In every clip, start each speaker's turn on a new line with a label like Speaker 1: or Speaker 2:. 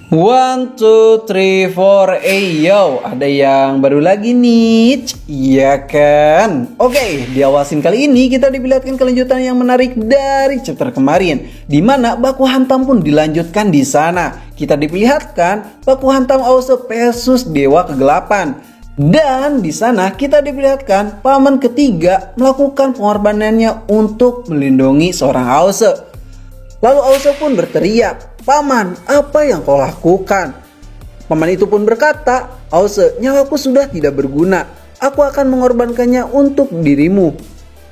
Speaker 1: One, two, three, four, yo, ada yang baru lagi nih, iya kan? Oke, di awasin kali ini kita diperlihatkan kelanjutan yang menarik dari chapter kemarin, di mana baku hantam pun dilanjutkan di sana. Kita diperlihatkan baku hantam Ause versus Dewa Kegelapan, dan di sana kita diperlihatkan paman ketiga melakukan pengorbanannya untuk melindungi seorang Ause. Lalu Ause pun berteriak, "Paman, apa yang kau lakukan?" Paman itu pun berkata, "Ause, nyawaku sudah tidak berguna. Aku akan mengorbankannya untuk dirimu."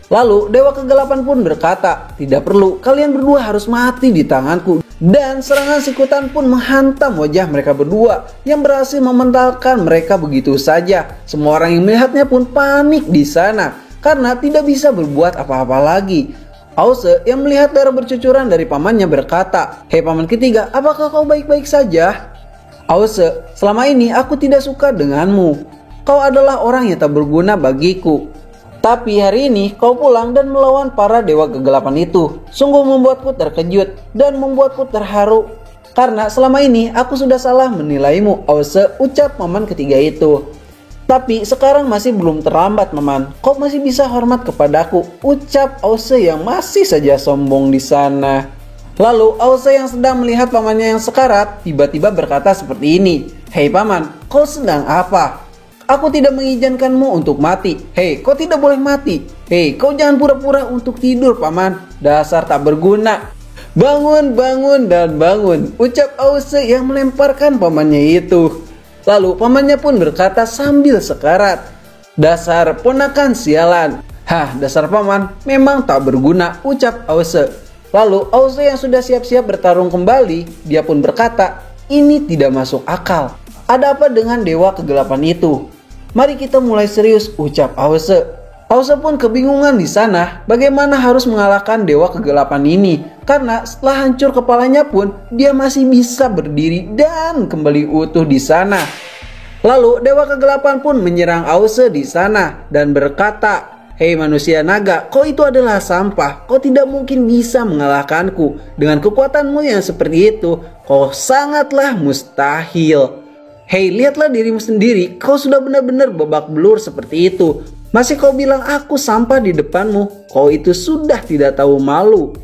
Speaker 1: Lalu Dewa Kegelapan pun berkata, "Tidak perlu, kalian berdua harus mati di tanganku." Dan serangan sikutan pun menghantam wajah mereka berdua yang berhasil mementalkan mereka begitu saja. Semua orang yang melihatnya pun panik di sana karena tidak bisa berbuat apa-apa lagi. Ause yang melihat darah bercucuran dari pamannya berkata, "Hei paman ketiga, apakah kau baik-baik saja?" "Ause, selama ini aku tidak suka denganmu. Kau adalah orang yang tak berguna bagiku. Tapi hari ini kau pulang dan melawan para Dewa Kegelapan itu. Sungguh membuatku terkejut dan membuatku terharu. Karena selama ini aku sudah salah menilaimu, Ause," ucap paman ketiga itu. "Tapi sekarang masih belum terlambat, Maman. Kau masih bisa hormat kepadaku," ucap Ause yang masih saja sombong di sana. Lalu Ause yang sedang melihat pamannya yang sekarat tiba-tiba berkata seperti ini, "Hei paman, kau sedang apa? Aku tidak mengizinkanmu untuk mati. Hei, kau tidak boleh mati. Hei, kau jangan pura-pura untuk tidur, paman. Dasar tak berguna. Bangun, bangun, dan bangun," ucap Ause yang melemparkan pamannya itu. Lalu pamannya pun berkata sambil sekarat, "Dasar ponakan sialan." "Hah, dasar paman, memang tak berguna," ucap Ause. Lalu Ause yang sudah siap-siap bertarung kembali, dia pun berkata, "Ini tidak masuk akal. Ada apa dengan Dewa Kegelapan itu? Mari kita mulai serius," ucap Ause. Ause pun kebingungan di sana bagaimana harus mengalahkan Dewa Kegelapan ini, karena setelah hancur kepalanya pun dia masih bisa berdiri dan kembali utuh di sana. Lalu Dewa Kegelapan pun menyerang Ause di sana dan berkata, "Hei manusia naga, kau itu adalah sampah. Kau tidak mungkin bisa mengalahkanku. Dengan kekuatanmu yang seperti itu, kau sangatlah mustahil. Hei, lihatlah dirimu sendiri, kau sudah benar-benar babak belur seperti itu. Masih kau bilang aku sampah di depanmu. Kau itu sudah tidak tahu malu.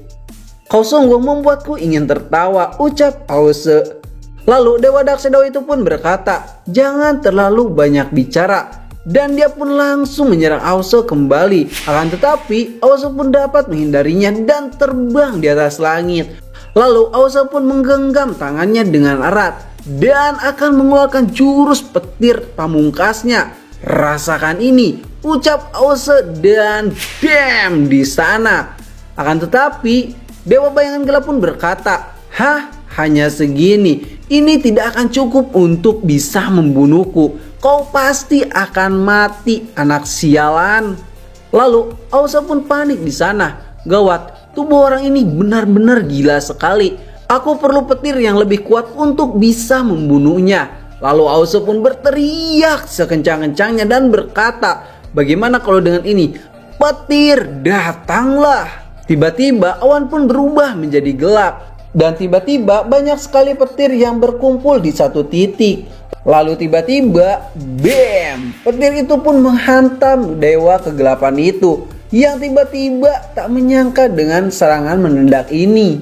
Speaker 1: Kau sungguh membuatku ingin tertawa," ucap Ause. Lalu Dewa Dakseda itu pun berkata, "Jangan terlalu banyak bicara." Dan dia pun langsung menyerang Ause kembali. Akan tetapi Ause pun dapat menghindarinya dan terbang di atas langit. Lalu Ause pun menggenggam tangannya dengan erat dan akan mengeluarkan jurus petir pamungkasnya. "Rasakan ini," ucap Ause, dan bam di sana. Akan tetapi Dewa Bayangan Gelap pun berkata, "Hah, hanya segini. Ini tidak akan cukup untuk bisa membunuhku. Kau pasti akan mati, anak sialan." Lalu Ause pun panik di sana. "Gawat, tubuh orang ini benar-benar gila sekali. Aku perlu petir yang lebih kuat untuk bisa membunuhnya." Lalu Ause pun berteriak sekencang-kencangnya dan berkata, "Bagaimana kalau dengan ini? Petir, datanglah." Tiba-tiba awan pun berubah menjadi gelap. Dan tiba-tiba banyak sekali petir yang berkumpul di satu titik. Lalu tiba-tiba, bam! Petir itu pun menghantam Dewa Kegelapan itu, yang tiba-tiba tak menyangka dengan serangan mendadak ini.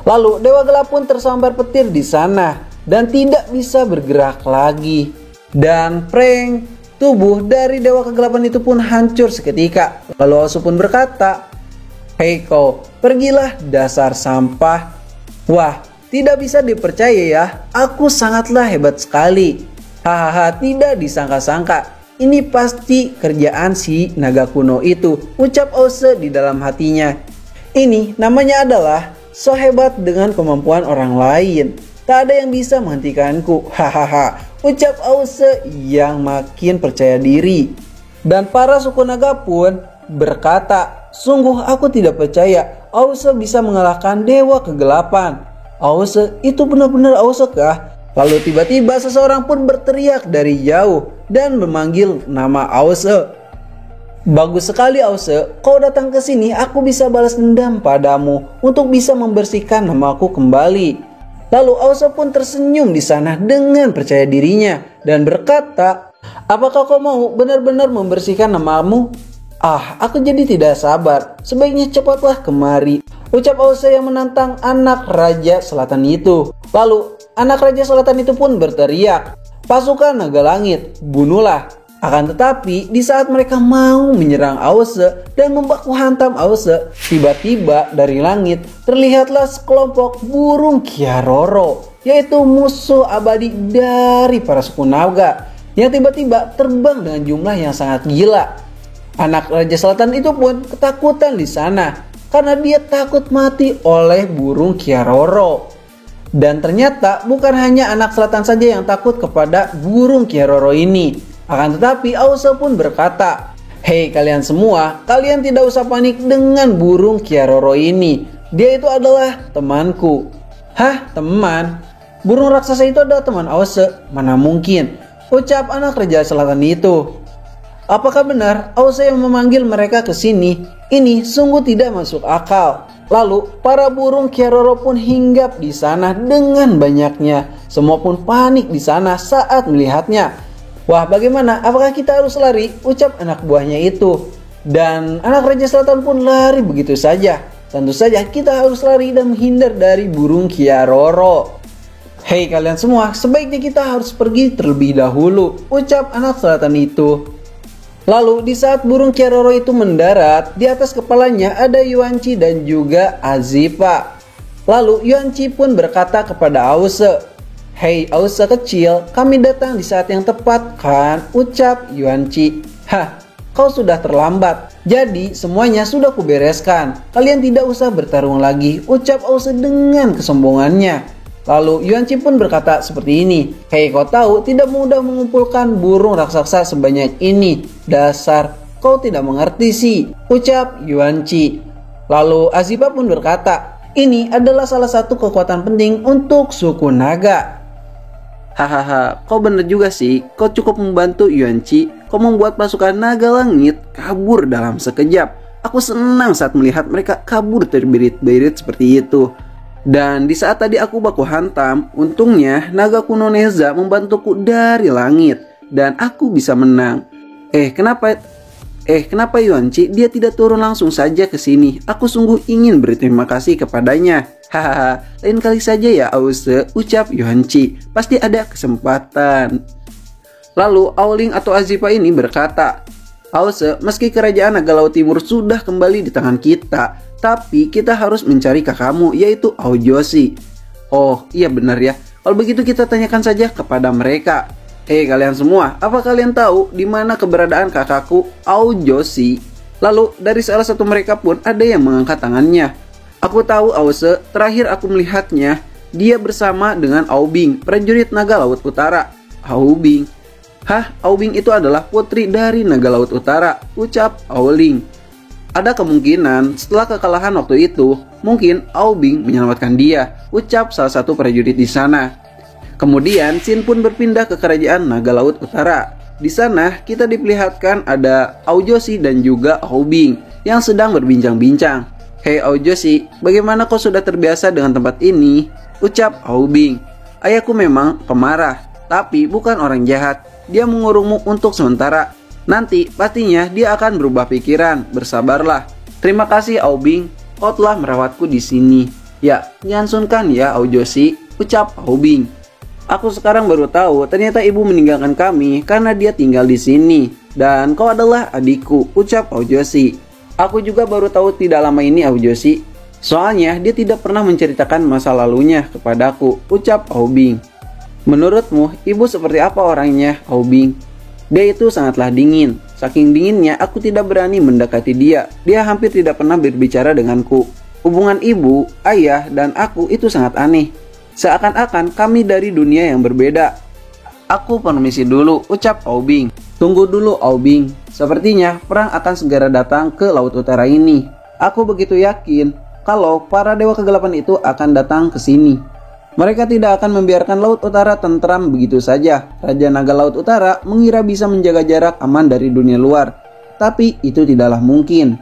Speaker 1: Lalu Dewa Gelap pun tersambar petir di sana dan tidak bisa bergerak lagi. Dan prank, tubuh dari Dewa Kegelapan itu pun hancur seketika. Lalu Ause pun berkata, "Hei kau, pergilah dasar sampah. Wah, tidak bisa dipercaya ya. Aku sangatlah hebat sekali. Hahaha, tidak disangka-sangka. Ini pasti kerjaan si naga kuno itu," ucap Ause di dalam hatinya. "Ini namanya adalah so hebat dengan kemampuan orang lain. Tak ada yang bisa menghentikanku. Hahaha," ucap Ause yang makin percaya diri. Dan para suku naga pun berkata, "Sungguh aku tidak percaya Ause bisa mengalahkan Dewa Kegelapan. Ause, itu benar-benar Ause kah?" Lalu tiba-tiba seseorang pun berteriak dari jauh dan memanggil nama Ause. "Bagus sekali Ause, kau datang ke sini, aku bisa balas dendam padamu untuk bisa membersihkan namaku kembali." Lalu Ausa pun tersenyum di sana dengan percaya dirinya dan berkata, "Apakah kau mau benar-benar membersihkan namamu? Ah, aku jadi tidak sabar. Sebaiknya cepatlah kemari," ucap Ausa yang menantang anak Raja Selatan itu. Lalu anak Raja Selatan itu pun berteriak, "Pasukan naga langit, bunuhlah!" Akan tetapi di saat mereka mau menyerang Ausa dan membaku hantam Ausa, tiba-tiba dari langit terlihatlah sekelompok burung Kiaroro, yaitu musuh abadi dari para suku naga, yang tiba-tiba terbang dengan jumlah yang sangat gila. Anak Raja Selatan itu pun ketakutan di sana karena dia takut mati oleh burung Kiaroro. Dan ternyata bukan hanya anak selatan saja yang takut kepada burung Kiaroro ini. Akan tetapi Ausa pun berkata, "Hei kalian semua, kalian tidak usah panik dengan burung Kiaroro ini. Dia itu adalah temanku." "Hah, teman? Burung raksasa itu adalah teman Ausa? Mana mungkin?" ucap anak Raja Selatan itu. Apakah benar Ausa yang memanggil mereka ke sini? Ini sungguh tidak masuk akal. Lalu para burung Kiaroro pun hinggap di sana dengan banyaknya. Semua pun panik di sana saat melihatnya. "Wah, bagaimana? Apakah kita harus lari?" ucap anak buahnya itu. Dan anak Raja Selatan pun lari begitu saja. Tentu saja kita harus lari dan menghindar dari burung Kiaroro. "Hei kalian semua, sebaiknya kita harus pergi terlebih dahulu," ucap anak selatan itu. Lalu di saat burung Kiaroro itu mendarat, di atas kepalanya ada Yuanci dan juga Azipa. Lalu Yuanci pun berkata kepada Ausa, "Hei Ausa kecil, kami datang di saat yang tepat kan?" ucap Yuanci. "Hah, kau sudah terlambat. Jadi semuanya sudah kubereskan. Kalian tidak usah bertarung lagi," ucap Ausa dengan kesombongannya. Lalu Yuanci pun berkata seperti ini, "Hei, kau tahu tidak mudah mengumpulkan burung raksasa sebanyak ini. Dasar, kau tidak mengerti sih," ucap Yuanci. Lalu Azipa pun berkata, "Ini adalah salah satu kekuatan penting untuk suku naga." "Hahaha, kau benar juga sih. Kau cukup membantu Yuanci. Kau membuat pasukan naga langit kabur dalam sekejap. Aku senang saat melihat mereka kabur terbirit-birit seperti itu. Dan di saat tadi aku baku hantam, untungnya naga kuno Neza membantuku dari langit dan aku bisa menang. Kenapa Yuanci dia tidak turun langsung saja ke sini? Aku sungguh ingin berterima kasih kepadanya." "Hahaha, lain kali saja ya Ausa," ucap Yuanci. "Pasti ada kesempatan." Lalu Aoling atau Azipa ini berkata, "Ausa, meski kerajaan naga laut timur sudah kembali di tangan kita, tapi kita harus mencari kakakmu, yaitu Aojosi." "Oh iya benar ya. Kalau begitu kita tanyakan saja kepada mereka." "Hei kalian semua, apa kalian tahu di mana keberadaan kakakku Aojosi?" Lalu dari salah satu mereka pun ada yang mengangkat tangannya. "Aku tahu Ausa, terakhir aku melihatnya, dia bersama dengan Aobing, prajurit naga laut utara." "Aobing? Hah, Aobing itu adalah putri dari naga laut utara," ucap Aoling. "Ada kemungkinan setelah kekalahan waktu itu, mungkin Aobing menyelamatkan dia," ucap salah satu prajurit di sana. Kemudian Shin pun berpindah ke kerajaan naga laut utara. Di sana kita diperlihatkan ada Aojosi dan juga Aobing yang sedang berbincang-bincang. "Hei Aojosi, bagaimana kau sudah terbiasa dengan tempat ini?" ucap Aobing. "Ayahku memang pemarah, tapi bukan orang jahat. Dia mengurungmu untuk sementara. Nanti pastinya dia akan berubah pikiran. Bersabarlah." "Terima kasih Aobing, kau telah merawatku di sini." "Ya, nyansunkan ya Aojosi," ucap Aobing. "Aku sekarang baru tahu ternyata ibu meninggalkan kami karena dia tinggal di sini. Dan kau adalah adikku," ucap Aojosi. "Aku juga baru tahu tidak lama ini Aojosi. Soalnya dia tidak pernah menceritakan masa lalunya kepadaku," ucap Aobing. "Menurutmu ibu seperti apa orangnya Aobing?" "Dia itu sangatlah dingin. Saking dinginnya aku tidak berani mendekati dia. Dia hampir tidak pernah berbicara denganku. Hubungan ibu, ayah, dan aku itu sangat aneh. Seakan-akan kami dari dunia yang berbeda." "Aku permisi dulu," ucap Aobing. "Tunggu dulu Aobing. Sepertinya perang akan segera datang ke Laut Utara ini. Aku begitu yakin kalau para dewa kegelapan itu akan datang ke sini. Mereka tidak akan membiarkan Laut Utara tentram begitu saja. Raja Naga Laut Utara mengira bisa menjaga jarak aman dari dunia luar. Tapi itu tidaklah mungkin."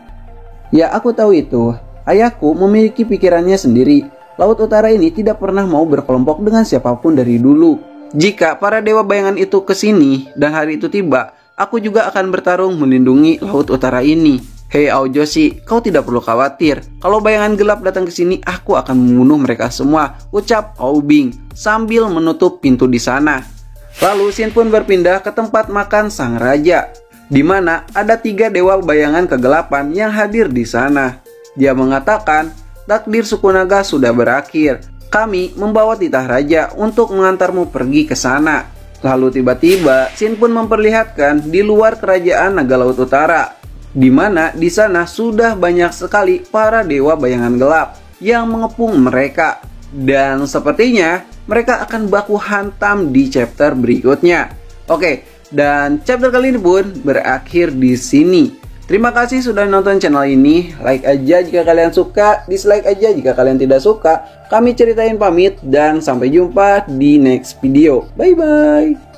Speaker 1: "Ya, aku tahu itu. Ayahku memiliki pikirannya sendiri. Laut Utara ini tidak pernah mau berkelompok dengan siapapun dari dulu. Jika para dewa bayangan itu kesini dan hari itu tiba, aku juga akan bertarung melindungi Laut Utara ini. Hei Aojoshi, kau tidak perlu khawatir. Kalau bayangan gelap datang ke sini, aku akan membunuh mereka semua, ucap Aobing sambil menutup pintu di sana. Lalu Shin pun berpindah ke tempat makan sang raja, di mana ada 3 dewa bayangan kegelapan yang hadir di sana. Dia mengatakan, takdir suku naga sudah berakhir. Kami membawa titah raja untuk mengantarmu pergi ke sana. Lalu tiba-tiba Shin pun memperlihatkan di luar kerajaan naga Laut Utara, di mana di sana sudah banyak sekali para dewa bayangan gelap yang mengepung mereka. Dan sepertinya mereka akan baku hantam di chapter berikutnya. Oke, dan chapter kali ini pun berakhir di sini. Terima kasih sudah nonton channel ini. Like aja jika kalian suka, dislike aja jika kalian tidak suka. Kami ceritain pamit dan sampai jumpa di next video. Bye bye.